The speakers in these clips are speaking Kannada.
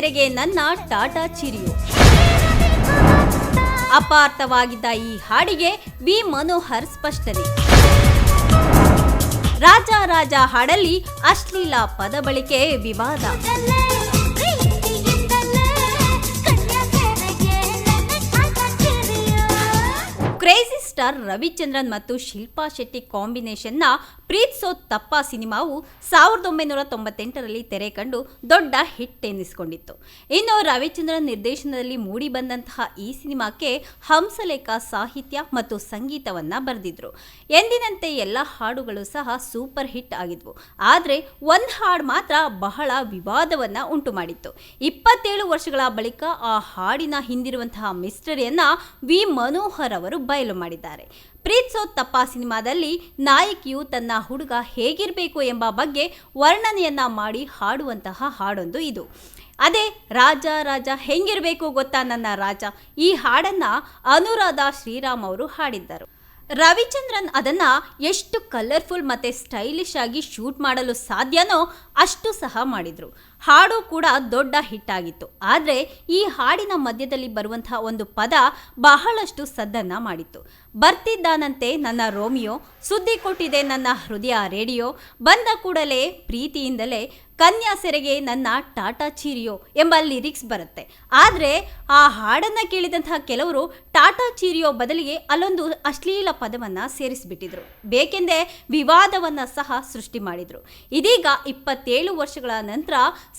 ಸೆರೆಗೆ ನನ್ನ ಟಾಟಾ ಚಿರಿಯೋ. ಅಪಾರ್ಥವಾಗಿದ್ದ ಈ ಹಾಡಿಗೆ ವಿ ಮನೋಹರ್ ಸ್ಪಷ್ಟನೆ. ರಾಜ ರಾಜ ಹಾಡಲ್ಲಿ ಅಶ್ಲೀಲ ಪದ ಬಳಕೆ ವಿವಾದ. ಕ್ರೇಜಿ ಸ್ಟಾರ್ ರವಿಚಂದ್ರನ್ ಮತ್ತು ಶಿಲ್ಪಾ ಶೆಟ್ಟಿ ಕಾಂಬಿನೇಷನ್ನ ಪ್ರೀತ್ಸೋ ತಪ್ಪ ಸಿನಿಮಾವು 1998ರಲ್ಲಿ ತೆರೆ ಕಂಡು ದೊಡ್ಡ ಹಿಟ್ ಎನ್ನಿಸಿಕೊಂಡಿತ್ತು. ಇನ್ನು ರವಿಚಂದ್ರನ್ ನಿರ್ದೇಶನದಲ್ಲಿ ಮೂಡಿ ಬಂದಂತಹ ಈ ಸಿನಿಮಾಕ್ಕೆ ಹಂಸಲೇಖ ಸಾಹಿತ್ಯ ಮತ್ತು ಸಂಗೀತವನ್ನ ಬರೆದಿದ್ರು. ಎಂದಿನಂತೆ ಎಲ್ಲ ಹಾಡುಗಳು ಸಹ ಸೂಪರ್ ಹಿಟ್ ಆಗಿದ್ವು. ಆದರೆ ಒಂದು ಹಾಡು ಮಾತ್ರ ಬಹಳ ವಿವಾದವನ್ನ ಉಂಟು ಮಾಡಿತ್ತು. 27 ವರ್ಷಗಳ ಬಳಿಕ ಆ ಹಾಡಿನ ಹಿಂದಿರುವಂತಹ ಮಿಸ್ಟರಿಯನ್ನ ವಿ ಮನೋಹರ್ ಅವರು ಬಯಲು ಮಾಡಿದ್ದಾರೆ. ಪ್ರೀತ್ಸೋ ತಪ್ಪ ಸಿನಿಮಾದಲ್ಲಿ ನಾಯಕಿಯು ತನ್ನ ಹುಡುಗ ಹೇಗಿರಬೇಕು ಎಂಬ ಬಗ್ಗೆ ವರ್ಣನೆಯನ್ನ ಮಾಡಿ ಹಾಡುವಂತಹ ಹಾಡೊಂದು ಇದು. ಅದೇ ರಾಜ ರಾಜ ಹೆಂಗಿರಬೇಕು ಗೊತ್ತಾ ನನ್ನ ರಾಜ. ಈ ಹಾಡನ್ನ ಅನುರಾಧ ಶ್ರೀರಾಮ್ ಅವರು ಹಾಡಿದ್ದರು. ರವಿಚಂದ್ರನ್ ಅದನ್ನ ಎಷ್ಟು ಕಲರ್ಫುಲ್ ಮತ್ತೆ ಸ್ಟೈಲಿಶ್ ಆಗಿ ಶೂಟ್ ಮಾಡಲು ಸಾಧ್ಯನೋ ಅಷ್ಟು ಸಹ ಮಾಡಿದ್ರು. ಹಾಡು ಕೂಡ ದೊಡ್ಡ ಹಿಟ್ ಆಗಿತ್ತು. ಆದರೆ ಈ ಹಾಡಿನ ಮಧ್ಯದಲ್ಲಿ ಬರುವಂತಹ ಒಂದು ಪದ ಬಹಳಷ್ಟು ಸದ್ದನ್ನ ಮಾಡಿತ್ತು. ಬರ್ತಿದ್ದಾನಂತೆ ನನ್ನ ರೋಮಿಯೋ, ಸುದ್ದಿ ಕೊಟ್ಟಿದೆ ನನ್ನ ಹೃದಯ ರೇಡಿಯೋ, ಬಂದ ಕೂಡಲೇ ಪ್ರೀತಿಯಿಂದಲೇ ಕನ್ಯಾ ಸೆರೆಗೆ ನನ್ನ ಟಾಟಾ ಚಿರಿಯೋ ಎಂಬ ಲಿರಿಕ್ಸ್ ಬರುತ್ತೆ. ಆದರೆ ಆ ಹಾಡನ್ನು ಕೇಳಿದಂತಹ ಕೆಲವರು ಟಾಟಾ ಚಿರಿಯೋ ಬದಲಿಗೆ ಅಲ್ಲೊಂದು ಅಶ್ಲೀಲ ಪದವನ್ನು ಸೇರಿಸಿಬಿಟ್ಟಿದ್ರು. ಬೇಕೆಂದೇ ವಿವಾದವನ್ನು ಸಹ ಸೃಷ್ಟಿ ಮಾಡಿದರು. ಇದೀಗ 27 ವರ್ಷಗಳ ನಂತರ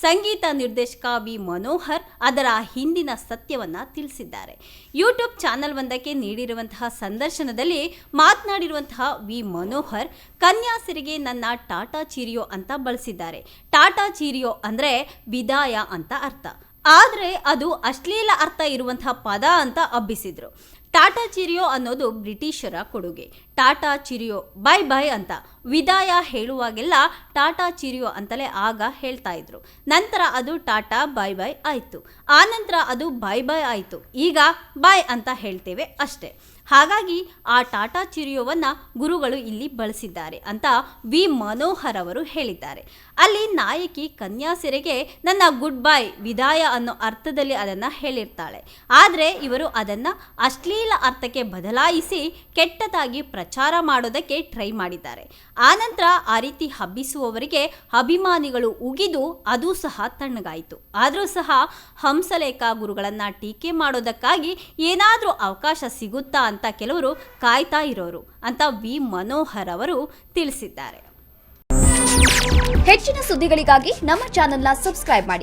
ಸಂಗೀತ ನಿರ್ದೇಶಕ ವಿ ಮನೋಹರ್ ಅದರ ಹಿಂದಿನ ಸತ್ಯವನ್ನು ತಿಳಿಸಿದ್ದಾರೆ. ಯೂಟ್ಯೂಬ್ ಚಾನಲ್ ಒಂದಕ್ಕೆ ನೀಡಿರುವಂತಹ ಸಂದರ್ಶನದಲ್ಲಿ ಮಾತನಾಡಿರುವಂತಹ ವಿ ಮನೋಹರ್ ಕನ್ಯಾ ಸೆರೆಗೆ ನನ್ನ ಟಾಟಾ ಚಿರಿಯೋ ಅಂತ ಬಳಸಿದ್ದಾರೆ. ಟಾಟಾ ಚಿರಿಯೋ ಅಂದರೆ ವಿದಾಯ ಅಂತ ಅರ್ಥ. ಆದರೆ ಅದು ಅಶ್ಲೀಲ ಅರ್ಥ ಇರುವಂತಹ ಪದ ಅಂತ ಹಬ್ಬಿಸಿದ್ರು. ಟಾಟಾ ಚಿರಿಯೋ ಅನ್ನೋದು ಬ್ರಿಟಿಷರ ಕೊಡುಗೆ. ಟಾಟಾ ಚಿರಿಯೋ ಬೈ ಬೈ ಅಂತ ವಿದಾಯ ಹೇಳುವಾಗೆಲ್ಲ ಟಾಟಾ ಚಿರಿಯೋ ಅಂತಲೇ ಆಗ ಹೇಳ್ತಾ ಇದ್ರು. ನಂತರ ಅದು ಟಾಟಾ ಬೈ ಬೈ ಆಯಿತು. ಆನಂತರ ಅದು ಬೈ ಬೈ ಆಯಿತು. ಈಗ ಬಾಯ್ ಅಂತ ಹೇಳ್ತೇವೆ ಅಷ್ಟೇ. ಹಾಗಾಗಿ ಆ ಟಾಟಾ ಚಿರಿಯೋವನ್ನು ಗುರುಗಳು ಇಲ್ಲಿ ಬಳಸಿದ್ದಾರೆ ಅಂತ ವಿ ಮನೋಹರ್ ಅವರು ಹೇಳಿದ್ದಾರೆ. ಅಲ್ಲಿ ನಾಯಕಿ ಕನ್ಯಾ ಸೆರೆಗೆ ನನ್ನ ಗುಡ್ ಬೈ ವಿದಾಯ ಅನ್ನೋ ಅರ್ಥದಲ್ಲಿ ಅದನ್ನು ಹೇಳಿರ್ತಾಳೆ. ಆದರೆ ಇವರು ಅದನ್ನು ಅಶ್ಲೀಲ ಅರ್ಥಕ್ಕೆ ಬದಲಾಯಿಸಿ ಕೆಟ್ಟದಾಗಿ ಪ್ರಚಾರ ಮಾಡೋದಕ್ಕೆ ಟ್ರೈ ಮಾಡಿದ್ದಾರೆ. ಆನಂತರ ಆ ರೀತಿ ಹಬ್ಬಿಸುವವರಿಗೆ ಅಭಿಮಾನಿಗಳು ಉಗಿದು ಅದು ಸಹ ತಣ್ಣಗಾಯಿತು. ಆದರೂ ಸಹ ಹಂಸಲೇಖ ಗುರುಗಳನ್ನು ಟೀಕೆ ಮಾಡೋದಕ್ಕಾಗಿ ಏನಾದರೂ ಅವಕಾಶ ಸಿಗುತ್ತಾ ಅಂತ ಕೆಲವರು ಕಾಯ್ತಾ ಇರೋರು ಅಂತ ವಿ ಮನೋಹರ್ ಅವರು ತಿಳಿಸಿದ್ದಾರೆ. ಹೆಚ್ಚಿನ ಸುದ್ದಿಗಳಿಗಾಗಿ ನಮ್ಮ ಚಾನೆಲ್ನ ಸಬ್ಸ್ಕ್ರೈಬ್ ಮಾಡಿ.